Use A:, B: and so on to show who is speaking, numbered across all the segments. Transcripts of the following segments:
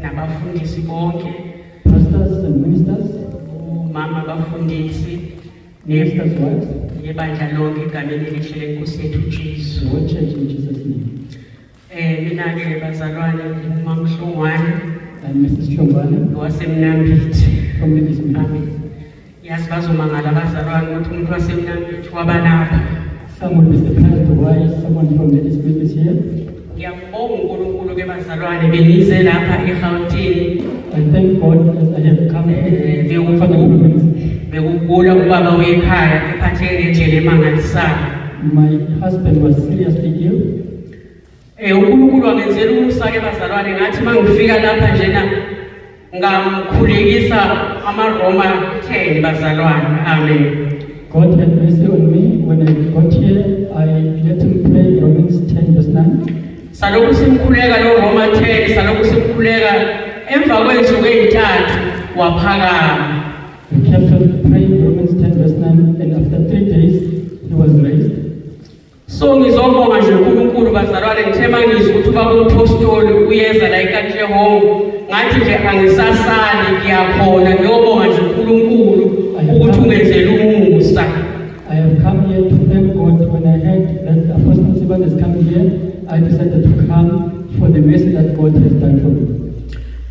A: nabafundisi bonke,
B: pastors and ministers,
A: mama bafundisi,
B: ministers' wives,
A: nebandla lonke egameni elihle lenkosi yethu uJesu.
B: the whole church in Jesus' name.
A: Mina ke bazalwane ngumama Hlongwane,
B: And Mrs. Hlongwane
A: waseMnambithi.
B: from the East.
A: Amen. Yazi bazomangala abazalwane ukuthi umuntu waseMnambithi wabalapha.
B: Some will be surprised why someone from the East is here.
A: Ngiyabonga uNkulunkulu ke bazalwane bengize lapha eGauteng.
B: I thank God as I have come here for the province.
A: Bekugula ubaba wekhaya ephatheke ngendlela emangalisayo.
B: My husband was seriously ill.
A: uNkulunkulu wangenzela umusa ke bazalwane ngathi mangifika lapha njena ngamkhulekisa amaRoma 10 bazalwane. Amen.
B: God had mercy on me. When I got here, I let him pray Romans 10 verse 9.
A: Salokhu simkhuleka lo Roma 10, salokhu simkhuleka emva kwensuku ezintathu waphakama.
B: We kept on praying Romans 10 verse 9, and after 3 days, he was raised.
A: So ngizobonga nje uNkulunkulu bazalwane ngithe mangizwe ukuthi ubaba umpostoli uyeza la eKatlehong ngathi nje angisasali ngiyakhona ngiyobonga nje uNkulunkulu ukuthi ungenzele umusa.
B: I have come here to thank God. When I heard that Apostle Sivan is coming here, I decided to come for the mercy that God has done for me.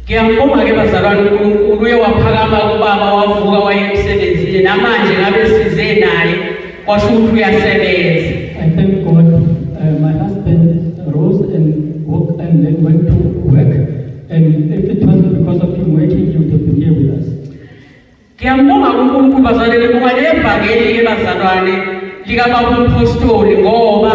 A: Ngiyambonga ke bazalwane uNkulunkulu uye waphakama kubaba wavuka wayemsebenzile namanje ngabe size naye kwasho ukuthi uyasebenza.
B: I thank God. My husband rose and walked and then went to work. And if it wasn't because of him working, he would have been here with us.
A: Ngiyambonga uNkulunkulu bazalwane ngoba lebhakeli ke bazalwane lika baba umpostoli ngoba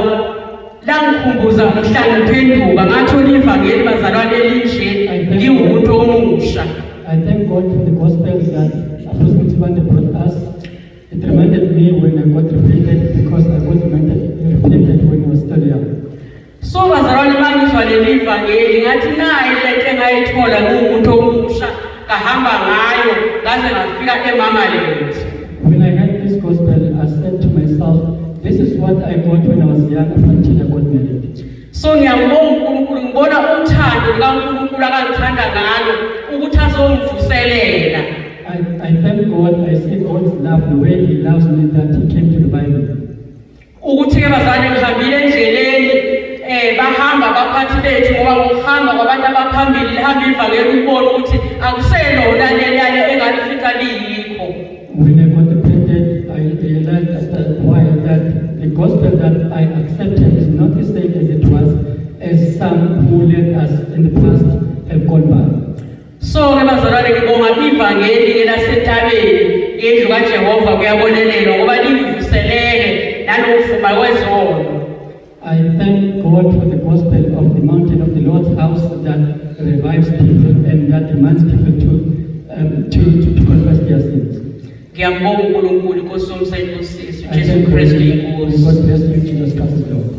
A: langikhumbuza mhla ngiphenduka ngathola ivangeli bazalwane elinje ngiwumuntu omusha.
B: I thank God for the gospel that Apostle Sivan brought us. It reminded me when I got repented, because I got repented when I was still young.
A: So bazalwane mangizwa leli ivangeli ngathi nayi lento engayithola ngumuntu omusha kahamba ngayo ngaze ngafika eMamaland.
B: When I heard this gospel, I said to myself, this is what I got when I was young until I got married.
A: So ngiyambonga uNkulunkulu ngibona uthando likaNkulunkulu akangithanda ngalo ukuthi azongivuselela.
B: I thank God. I see God's love, the way He loves me, that He came to revive me.
A: Ukuthi ke bazalwane ngihambile endleleni bahamba abaphathi bethu ngoba ngokuhamba kwabantu abaphambili lihamba ivangeli ubona ukuthi akuselona leliyana engalifika liyikho.
B: When I got repented, I realized after a while that the gospel that I accepted is not the same as it was, as some who led us in the past have gone by.
A: So ke bazalwane ngibonga ivangeli ke laseNtabeni ngendlu kaJehova kuyabonelelwa ngoba lingivuselele nalokuvuma kwezono.
B: I thank God for the gospel of the mountain of the Lord's house that revives people and that demands people to confess their sins.
A: Ngiyambonga uNkulunkulu Nkosi yomsebenzi uJesu
B: I thank God.
A: Kristu inkosi.
B: God bless you, Jesus Christ is Lord.